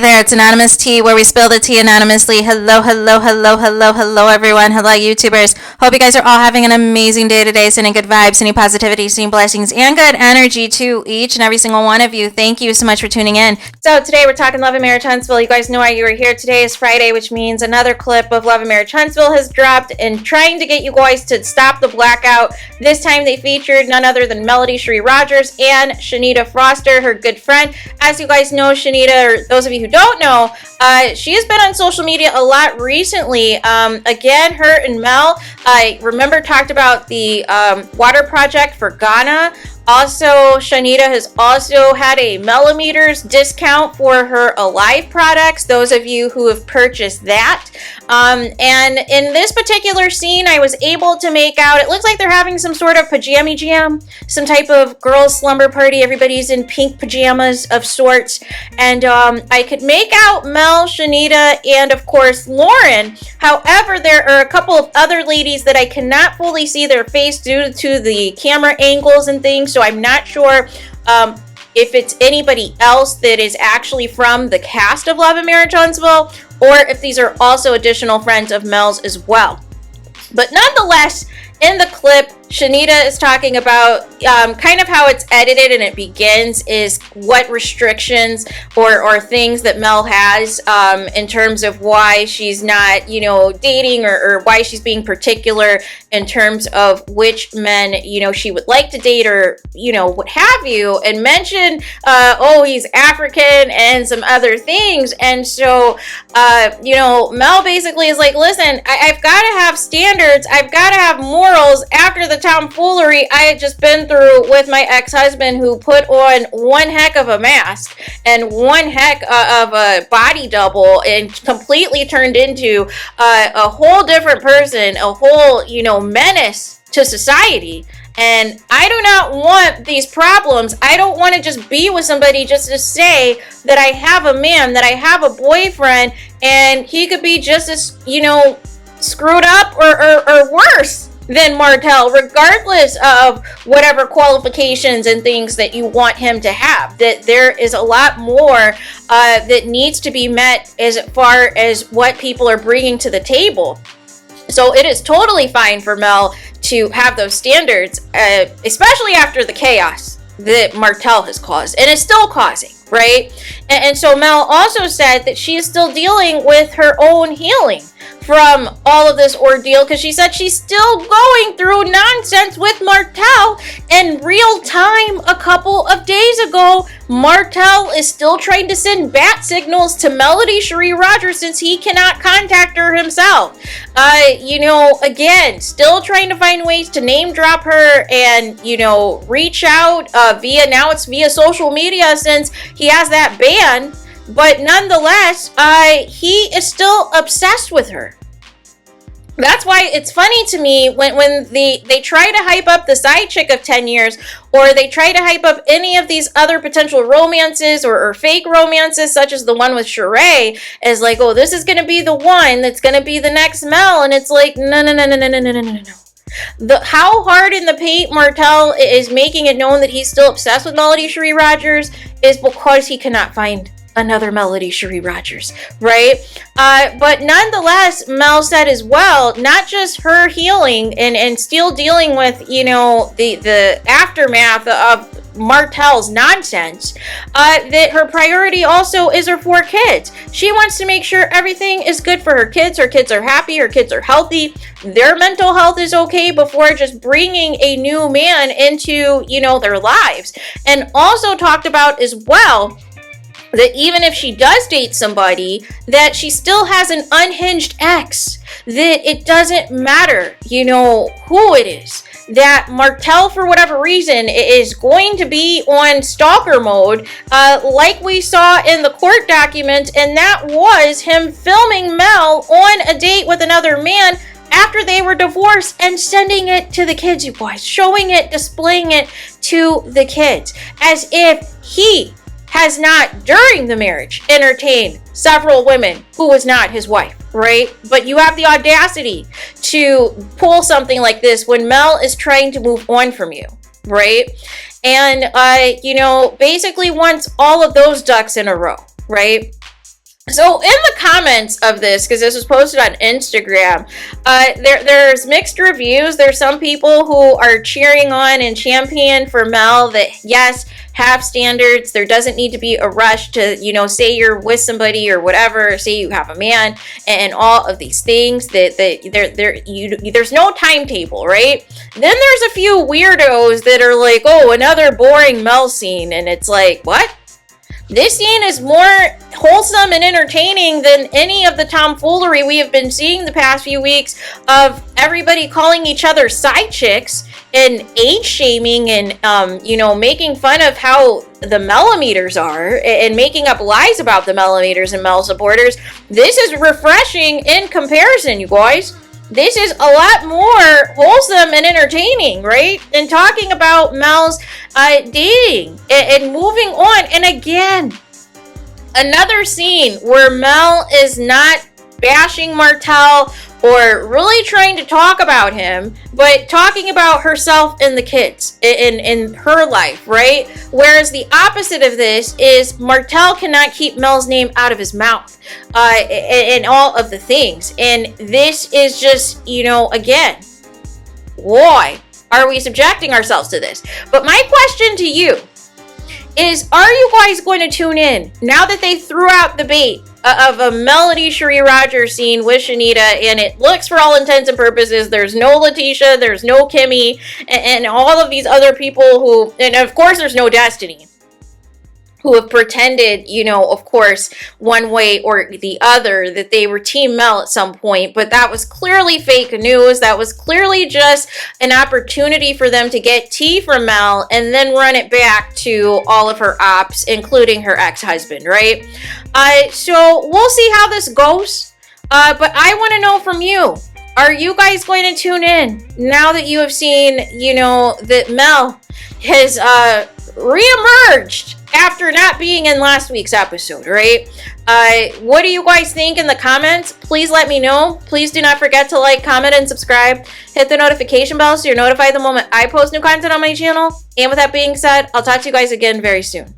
there, it's Anonymous Tea, where we spill the tea anonymously. Hello, hello, hello, hello, hello, everyone. Hello, YouTubers. Hope you guys are all having an amazing day today, sending good vibes, sending positivity, sending blessings, and good energy to each and every single one of you. Thank you so much for tuning in. So today we're talking Love and Marriage Huntsville. You guys know why you were here. Today is Friday, which means another clip of Love and Marriage Huntsville has dropped, and trying to get you guys to stop the blackout. This time they featured none other than Melody Sheree Rogers and Shanita Foster, her good friend. As you guys know, Shanita, or those of you who don't know, she has been on social media a lot recently. Again, her and Mel, I remember, talked about the water project for Ghana. Also, Shanita has also had a millimeters discount for her Alive products, those of you who have purchased that. And in this particular scene, I was able to make out, it looks like they're having some sort of pajama jam, some type of girls' slumber party. Everybody's in pink pajamas of sorts. And I could make out Mel, Shanita, and of course, Lauren. However, there are a couple of other ladies that I cannot fully see their face due to the camera angles and things. So I'm not sure if it's anybody else that is actually from the cast of Love and Marriage Huntsville, or if these are also additional friends of Mel's as well. But nonetheless, in the clip, Shanita is talking about kind of how it's edited, and it begins is what restrictions or things that Mel has in terms of why she's not, dating or why she's being particular in terms of which men, she would like to date or, what have you, and mention, he's African and some other things. And so, Mel basically is like, listen, I've got to have standards. I've got to have morals after the tomfoolery I had just been through with my ex-husband, who put on one heck of a mask and one heck of a body double and completely turned into a whole different person, a whole, menace to society. And I do not want these problems. I don't want to just be with somebody just to say that I have a man, that I have a boyfriend, and he could be just as, screwed up or worse than Martell, regardless of whatever qualifications and things that you want him to have. That there is a lot more that needs to be met as far as what people are bringing to the table. So it is totally fine for Mel to have those standards, especially after the chaos that Martell has caused and is still causing, right? And so Mel also said that she is still dealing with her own healing from all of this ordeal, because she said she's still going through nonsense with Martell. In real time, a couple of days ago, Martell is still trying to send bat signals to Melody Sheree Rogers since he cannot contact her himself. Again, still trying to find ways to name drop her and, reach out via social media since he has that ban. But nonetheless, he is still obsessed with her. That's why it's funny to me when they try to hype up the side chick of 10 years, or they try to hype up any of these other potential romances or fake romances, such as the one with Sheree, as like, oh, this is going to be the one that's going to be the next Mel. And it's like, no. How hard in the paint Martell is making it known that he's still obsessed with Melody Sheree Rogers is because he cannot find another Melody Sheree Rogers, right? But nonetheless, Mel said as well, not just her healing and still dealing with, the aftermath of Martell's nonsense, that her priority also is her 4 kids. She wants to make sure everything is good for her kids are happy, her kids are healthy, their mental health is okay before just bringing a new man into, their lives. And also talked about as well that even if she does date somebody, that she still has an unhinged ex, that it doesn't matter, who it is, that Martell, for whatever reason, is going to be on stalker mode, like we saw in the court document, and that was him filming Mel on a date with another man after they were divorced and sending it to the kids, you guys, showing it, displaying it to the kids, as if he has not, during the marriage, entertained several women who was not his wife, right? But you have the audacity to pull something like this when Mel is trying to move on from you, right? And, basically wants all of those ducks in a row, right? So in the comments of this, because this was posted on Instagram, there's mixed reviews. There's some people who are cheering on and champion for Mel that, yes, have standards. There doesn't need to be a rush to, say you're with somebody or whatever, say you have a man and all of these things there's no timetable, right? Then there's a few weirdos that are like, oh, another boring Mel scene. And it's like, what? This scene is more wholesome and entertaining than any of the tomfoolery we have been seeing the past few weeks of everybody calling each other side chicks and age shaming and, making fun of how the millimeters are and making up lies about the millimeters and Mel supporters. This is refreshing in comparison, you guys. This is a lot more wholesome and entertaining, right? And talking about Mel's dating and moving on. And again, another scene where Mel is not bashing Martell or really trying to talk about him, but talking about herself and the kids in her life, right? Whereas the opposite of this is Martell cannot keep Mel's name out of his mouth and all of the things. And this is just, again, why are we subjecting ourselves to this? But my question to you is, are you guys going to tune in now that they threw out the bait of a Melody Cherie Rogers scene with Shanita, and it looks, for all intents and purposes, there's no Letitia, there's no Kimmy, and all of these other people who, and of course there's no Destiny, who have pretended, of course, one way or the other that they were Team Mel at some point, but that was clearly fake news. That was clearly just an opportunity for them to get tea from Mel and then run it back to all of her ops, including her ex-husband, right? So we'll see how this goes, but I want to know from you. Are you guys going to tune in now that you have seen, that Mel has reemerged after not being in last week's episode, right? What do you guys think in the comments? Please let me know. Please do not forget to like, comment, and subscribe. Hit the notification bell so you're notified the moment I post new content on my channel. And with that being said, I'll talk to you guys again very soon.